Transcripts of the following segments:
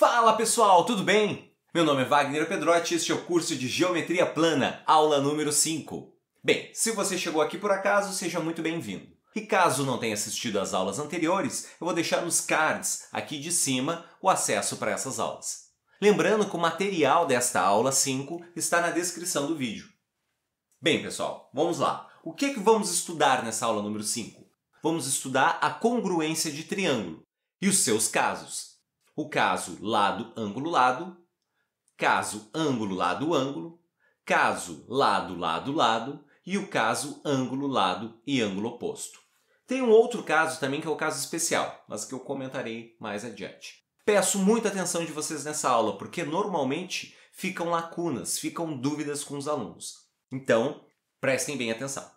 Fala pessoal, tudo bem? Meu nome é Wagner Pedrotti e este é o curso de Geometria Plana, aula número 5. Bem, se você chegou aqui por acaso, seja muito bem-vindo. E caso não tenha assistido às aulas anteriores, eu vou deixar nos cards aqui de cima o acesso para essas aulas. Lembrando que o material desta aula 5 está na descrição do vídeo. Bem pessoal, vamos lá. O que vamos estudar nessa aula número 5? Vamos estudar a congruência de triângulo e os seus casos. O caso lado, ângulo, lado, caso ângulo, lado, ângulo, caso lado, lado, lado e o caso ângulo, lado e ângulo oposto. Tem um outro caso também que é o caso especial, mas que eu comentarei mais adiante. Peço muita atenção de vocês nessa aula, porque normalmente ficam lacunas, ficam dúvidas com os alunos. Então, prestem bem atenção.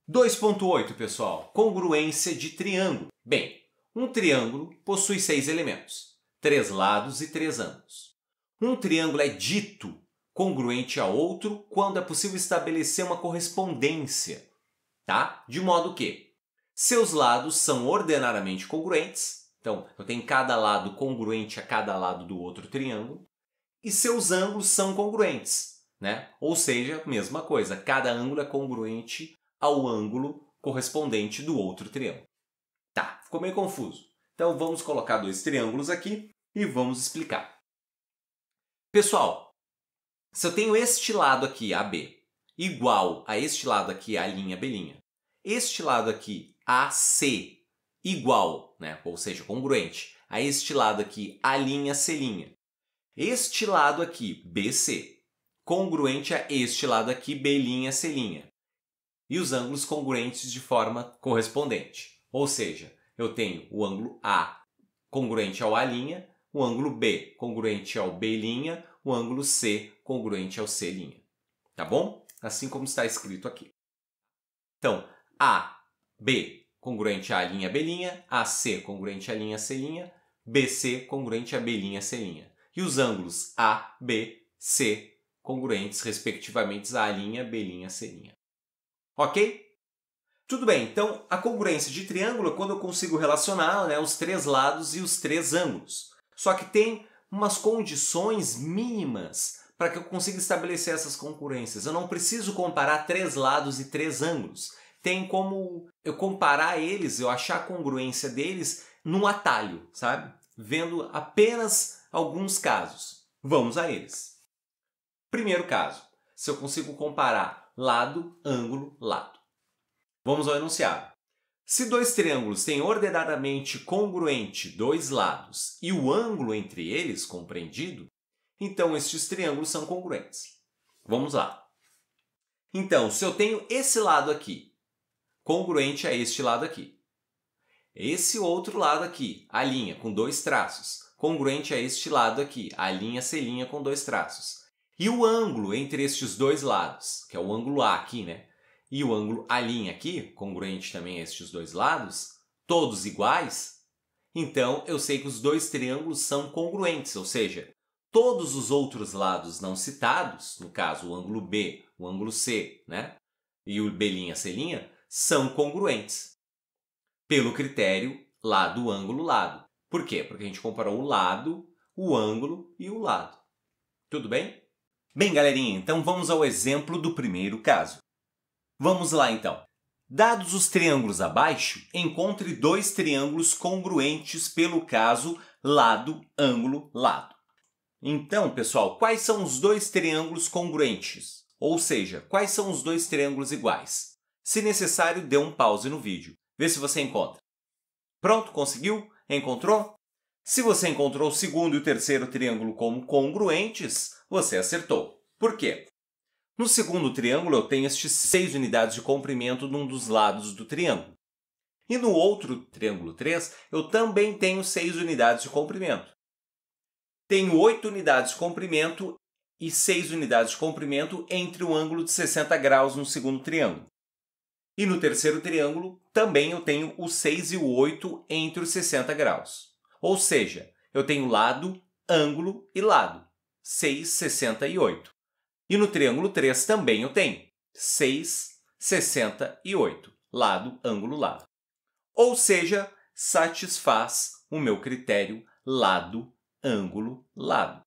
2.8, pessoal. Congruência de triângulo. Bem, um triângulo possui 6 elementos. 3 lados e 3 ângulos. Um triângulo é dito congruente a outro quando é possível estabelecer uma correspondência, tá? De modo que seus lados são ordenadamente congruentes, então eu tenho cada lado congruente a cada lado do outro triângulo, e seus ângulos são congruentes, né? Ou seja, mesma coisa, cada ângulo é congruente ao ângulo correspondente do outro triângulo. Tá, ficou meio confuso. Então vamos colocar 2 triângulos aqui e vamos explicar. Pessoal, se eu tenho este lado aqui, AB, igual a este lado aqui, A', B', este lado aqui, AC, igual, né? Ou seja, congruente, a este lado aqui, A', C', este lado aqui, BC, congruente a este lado aqui, B', C', e os ângulos congruentes de forma correspondente. Ou seja, eu tenho o ângulo A congruente ao A', o ângulo B congruente ao B', o ângulo C congruente ao C'. Tá bom? Assim como está escrito aqui. Então, AB congruente a A', B', AC congruente a A', C', BC congruente a B', C'. E os ângulos A, B, C congruentes, respectivamente, a A', B', C'. Ok? Tudo bem, então a congruência de triângulo é quando eu consigo relacionar, né, os 3 lados e os 3 ângulos. Só que tem umas condições mínimas para que eu consiga estabelecer essas congruências. Eu não preciso comparar 3 lados e 3 ângulos. Tem como eu comparar eles, eu achar a congruência deles num atalho, sabe? Vendo apenas alguns casos. Vamos a eles. Primeiro caso, se eu consigo comparar lado, ângulo, lado. Vamos ao enunciado. Se 2 triângulos têm ordenadamente congruente 2 lados e o ângulo entre eles compreendido, então estes triângulos são congruentes. Vamos lá. Então, se eu tenho esse lado aqui, congruente a este lado aqui, esse outro lado aqui, A' com 2 traços, congruente a este lado aqui, A', C' com 2 traços, e o ângulo entre estes 2 lados, que é o ângulo A aqui, né? E o ângulo A' aqui, congruente também a estes 2 lados, todos iguais, então eu sei que os 2 triângulos são congruentes, ou seja, todos os outros lados não citados, no caso o ângulo B, o ângulo C, né? E o B', C', são congruentes. Pelo critério lado, ângulo, lado. Por quê? Porque a gente comparou o lado, o ângulo e o lado. Tudo bem? Bem, galerinha, então vamos ao exemplo do primeiro caso. Vamos lá, então. Dados os triângulos abaixo, encontre 2 triângulos congruentes pelo caso lado, ângulo, lado. Então, pessoal, quais são os 2 triângulos congruentes? Ou seja, quais são os 2 triângulos iguais? Se necessário, dê um pause no vídeo. Vê se você encontra. Pronto? Conseguiu? Encontrou? Se você encontrou o segundo e o terceiro triângulo como congruentes, você acertou. Por quê? No segundo triângulo, eu tenho estes 6 unidades de comprimento num dos lados do triângulo. E no outro, triângulo 3, eu também tenho 6 unidades de comprimento. Tenho 8 unidades de comprimento e 6 unidades de comprimento entre um ângulo de 60 graus no segundo triângulo. E no terceiro triângulo, também eu tenho o 6 e o 8 entre os 60 graus. Ou seja, eu tenho lado, ângulo e lado. 6, 60 e 8. E no triângulo 3 também eu tenho 6, 60 e 8. Lado, ângulo, lado. Ou seja, satisfaz o meu critério lado, ângulo, lado.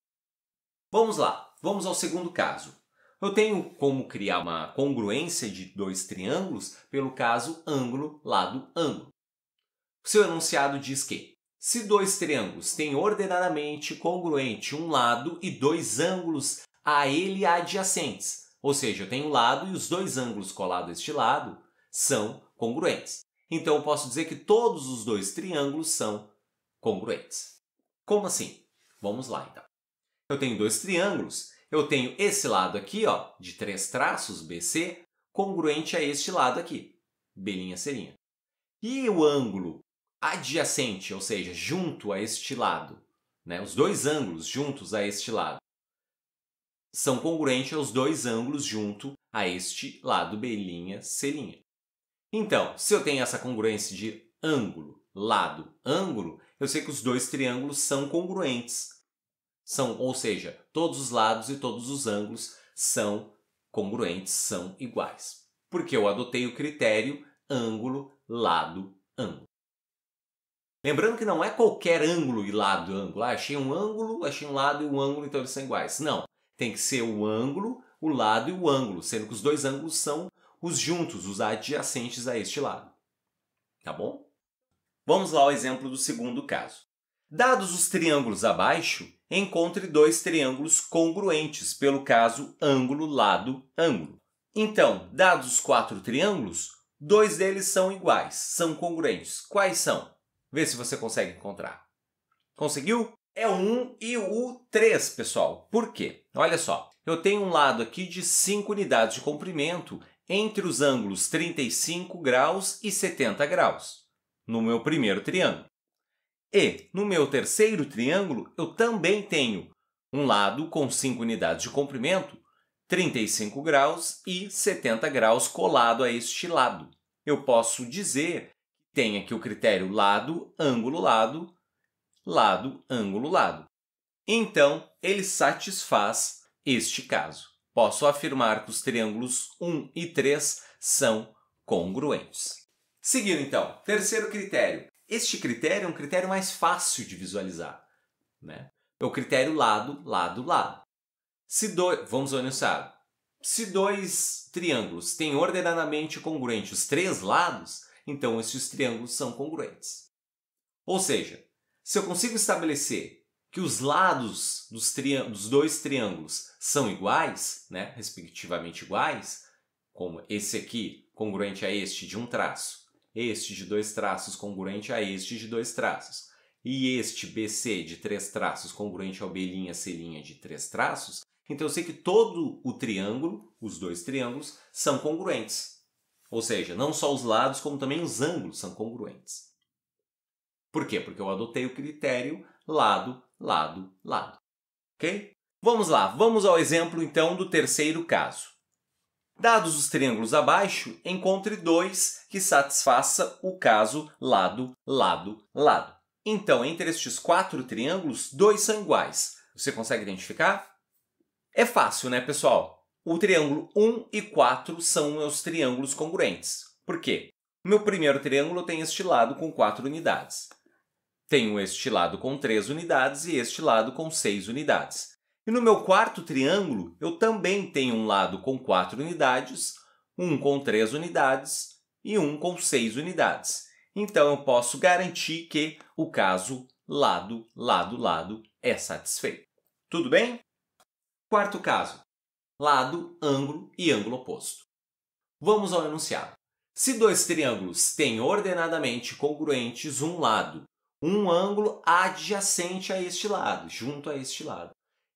Vamos lá, vamos ao segundo caso. Eu tenho como criar uma congruência de dois triângulos pelo caso ângulo, lado, ângulo. O seu enunciado diz que se dois triângulos têm ordenadamente congruente um lado e dois ângulos a ele adjacentes, ou seja, eu tenho um lado e os dois ângulos colados a este lado são congruentes. Então eu posso dizer que todos os dois triângulos são congruentes. Como assim? Vamos lá então. Eu tenho dois triângulos, eu tenho esse lado aqui, ó, de 3 traços, BC, congruente a este lado aqui, B', C'. E o ângulo adjacente, ou seja, junto a este lado, né, os dois ângulos juntos a este lado, são congruentes aos dois ângulos junto a este lado B', C'. Então, se eu tenho essa congruência de ângulo, lado, ângulo, eu sei que os dois triângulos são congruentes. Ou seja, todos os lados e todos os ângulos são congruentes, são iguais. Porque eu adotei o critério ângulo, lado, ângulo. Lembrando que não é qualquer ângulo e lado, ângulo. Ah, achei um ângulo, achei um lado e um ângulo, então eles são iguais. Não, tem que ser o ângulo, o lado e o ângulo, sendo que os dois ângulos são os juntos, os adjacentes a este lado. Tá bom? Vamos lá ao exemplo do segundo caso. Dados os triângulos abaixo, encontre dois triângulos congruentes pelo caso ângulo, lado, ângulo. Então, dados os 4 triângulos, 2 deles são iguais, são congruentes. Quais são? Vê se você consegue encontrar. Conseguiu? É o 1 e o 3, pessoal. Por quê? Olha só, eu tenho um lado aqui de 5 unidades de comprimento entre os ângulos 35 graus e 70 graus, no meu primeiro triângulo. E no meu terceiro triângulo, eu também tenho um lado com 5 unidades de comprimento, 35 graus e 70 graus colado a este lado. Eu posso dizer que tem aqui o critério lado, ângulo, lado, lado, ângulo, lado. Então, ele satisfaz este caso. Posso afirmar que os triângulos 1 e 3 são congruentes. Seguindo, então, terceiro critério. Este critério é um critério mais fácil de visualizar, né? É o critério lado, lado, lado. Vamos ao enunciado. Se dois triângulos têm ordenadamente congruentes os 3 lados, então esses triângulos são congruentes. Ou seja, se eu consigo estabelecer que os lados dos dois triângulos são iguais, né, respectivamente iguais, como esse aqui congruente a este de um traço, este de 2 traços congruente a este de 2 traços, e este BC de 3 traços congruente ao B', C' de 3 traços, então eu sei que todo o triângulo, os dois triângulos, são congruentes. Ou seja, não só os lados, como também os ângulos são congruentes. Por quê? Porque eu adotei o critério lado, lado, lado. Ok? Vamos lá, vamos ao exemplo então do terceiro caso. Dados os triângulos abaixo, encontre 2 que satisfaça o caso lado, lado, lado. Então, entre estes 4 triângulos, 2 são iguais. Você consegue identificar? É fácil, né, pessoal? O triângulo 1 e 4 são meus triângulos congruentes. Por quê? No meu primeiro triângulo tem este lado com 4 unidades. Tenho este lado com 3 unidades e este lado com 6 unidades. E no meu quarto triângulo, eu também tenho um lado com 4 unidades, um com 3 unidades e um com 6 unidades. Então, eu posso garantir que o caso lado, lado, lado é satisfeito. Tudo bem? Quarto caso, lado, ângulo e ângulo oposto. Vamos ao enunciado. Se dois triângulos têm ordenadamente congruentes um lado, um ângulo adjacente a este lado, junto a este lado,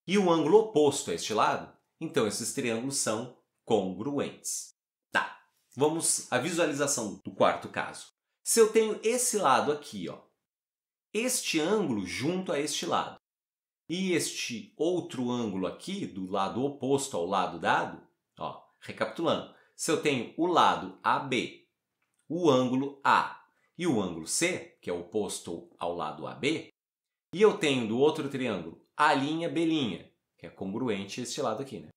e o ângulo oposto a este lado, então esses triângulos são congruentes. Tá, vamos à visualização do quarto caso. Se eu tenho esse lado aqui, ó, este ângulo junto a este lado, e este outro ângulo aqui, do lado oposto ao lado dado, ó, recapitulando, se eu tenho o lado AB, o ângulo A e o ângulo C, que é oposto ao lado AB, e eu tenho do outro triângulo A', B', que é congruente a este lado aqui, né?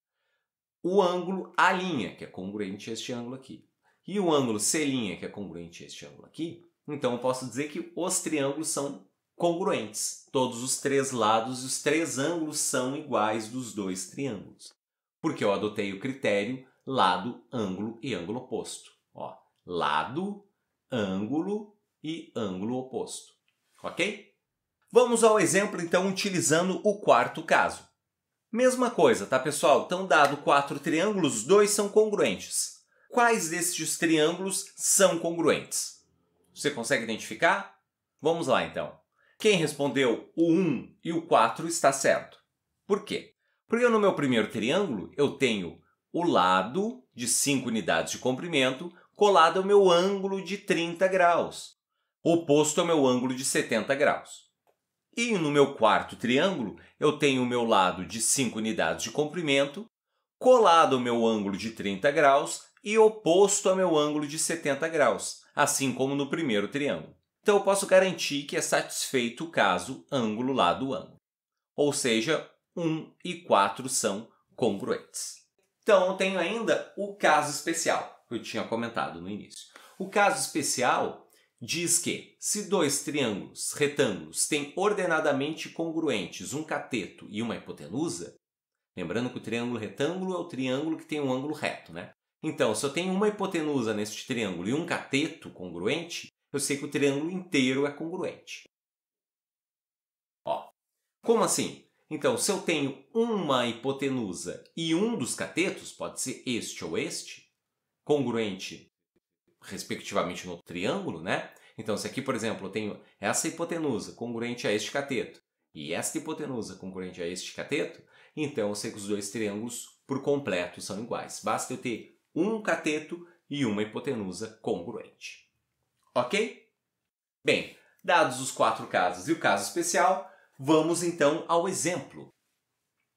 O ângulo A', que é congruente a este ângulo aqui, e o ângulo C', que é congruente a este ângulo aqui, então eu posso dizer que os triângulos são congruentes. Todos os três lados e os três ângulos são iguais dos dois triângulos. Porque eu adotei o critério lado, ângulo e ângulo oposto. Ó, lado, ângulo e ângulo oposto. Ok? Vamos ao exemplo, então, utilizando o quarto caso. Mesma coisa, tá, pessoal? Então, dado 4 triângulos, 2 são congruentes. Quais destes triângulos são congruentes? Você consegue identificar? Vamos lá, então. Quem respondeu o 1 e o 4 está certo. Por quê? Porque no meu primeiro triângulo, eu tenho o lado de 5 unidades de comprimento colado ao meu ângulo de 30 graus, oposto ao meu ângulo de 70 graus. E no meu quarto triângulo, eu tenho o meu lado de 5 unidades de comprimento colado ao meu ângulo de 30 graus e oposto ao meu ângulo de 70 graus, assim como no primeiro triângulo. Então, eu posso garantir que é satisfeito o caso ângulo, lado, ângulo. Ou seja, 1 e 4 são congruentes. Então, eu tenho ainda o caso especial, que eu tinha comentado no início. O caso especial diz que, se dois triângulos retângulos têm ordenadamente congruentes um cateto e uma hipotenusa, lembrando que o triângulo retângulo é o triângulo que tem um ângulo reto, né? Então, se eu tenho uma hipotenusa neste triângulo e um cateto congruente, eu sei que o triângulo inteiro é congruente. Ó, como assim? Então, se eu tenho uma hipotenusa e um dos catetos, pode ser este ou este, congruente respectivamente no triângulo, né? Então, se aqui, por exemplo, eu tenho essa hipotenusa congruente a este cateto e esta hipotenusa congruente a este cateto, então eu sei que os dois triângulos por completo são iguais. Basta eu ter um cateto e uma hipotenusa congruente. Ok? Bem, dados os 4 casos e o caso especial, vamos então ao exemplo.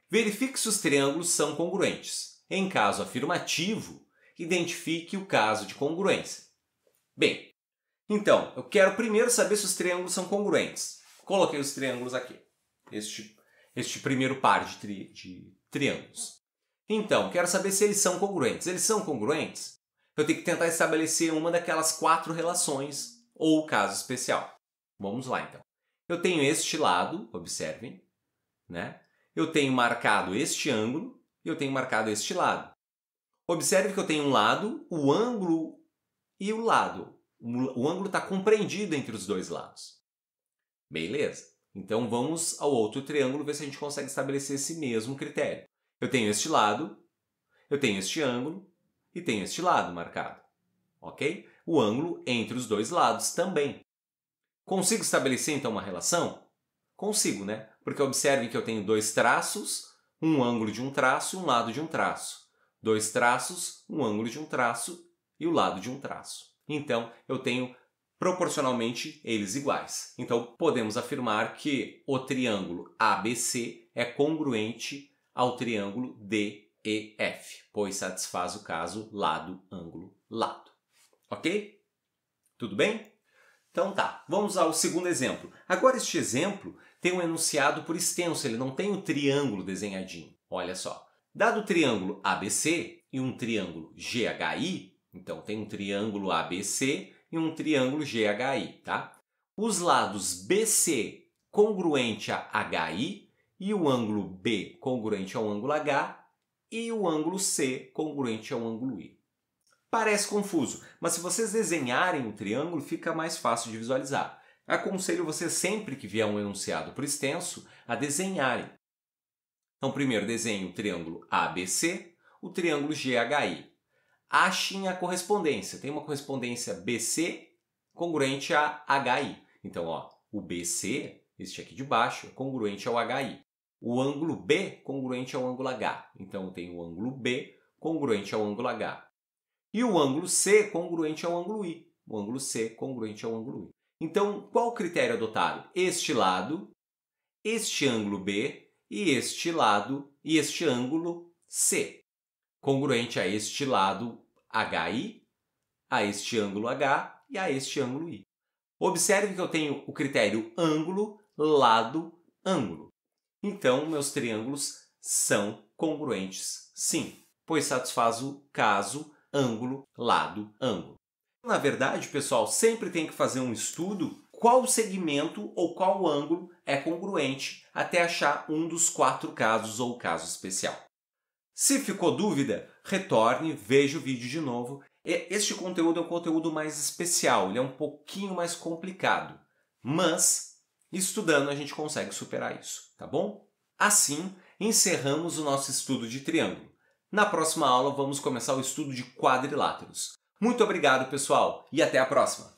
Verifique se os triângulos são congruentes. Em caso afirmativo, identifique o caso de congruência. Bem, então, eu quero primeiro saber se os triângulos são congruentes. Coloquei os triângulos aqui, este primeiro par de triângulos. Então, quero saber se eles são congruentes. Eles são congruentes? Eu tenho que tentar estabelecer uma daquelas 4 relações ou o caso especial. Vamos lá, então. Eu tenho este lado, observem, né? Eu tenho marcado este ângulo e eu tenho marcado este lado. Observe que eu tenho um lado, o ângulo e o lado. O ângulo está compreendido entre os dois lados. Beleza? Então, vamos ao outro triângulo ver se a gente consegue estabelecer esse mesmo critério. Eu tenho este lado, eu tenho este ângulo e tenho este lado marcado. Ok? O ângulo entre os dois lados também. Consigo estabelecer, então, uma relação? Consigo, né? Porque observe que eu tenho 2 traços, um ângulo de um traço e um lado de um traço. 2 traços, um ângulo de um traço e o lado de um traço. Então, eu tenho proporcionalmente eles iguais. Então, podemos afirmar que o triângulo ABC é congruente ao triângulo DEF, pois satisfaz o caso lado, ângulo, lado. Ok? Tudo bem? Então tá, vamos ao segundo exemplo. Agora este exemplo tem um enunciado por extenso, ele não tem o triângulo desenhadinho. Olha só, dado o triângulo ABC e um triângulo GHI, então tem um triângulo ABC e um triângulo GHI, tá? Os lados BC congruente a HI e o ângulo B congruente ao ângulo H e o ângulo C congruente ao ângulo I. Parece confuso, mas se vocês desenharem um triângulo, fica mais fácil de visualizar. Aconselho vocês sempre que vier um enunciado por extenso a desenharem. Então, primeiro desenhe o triângulo ABC, o triângulo GHI. Achem a correspondência. Tem uma correspondência BC congruente a HI. Então, ó, o BC, este aqui de baixo, é congruente ao HI. O ângulo B congruente ao ângulo H. Então, eu tenho o ângulo B congruente ao ângulo H. E o ângulo C congruente ao ângulo I. O ângulo C congruente ao ângulo I. Então, qual o critério adotado? Este lado, este ângulo B e este lado e este ângulo C. Congruente a este lado HI, a este ângulo H e a este ângulo I. Observe que eu tenho o critério ângulo, lado, ângulo. Então, meus triângulos são congruentes, sim, pois satisfaz o caso ângulo, lado, ângulo. Na verdade, pessoal, sempre tem que fazer um estudo qual segmento ou qual ângulo é congruente até achar um dos 4 casos ou caso especial. Se ficou dúvida, retorne, veja o vídeo de novo. Este conteúdo é um conteúdo mais especial, ele é um pouquinho mais complicado, mas estudando a gente consegue superar isso, tá bom? Assim, encerramos o nosso estudo de triângulo. Na próxima aula vamos começar o estudo de quadriláteros. Muito obrigado, pessoal, e até a próxima!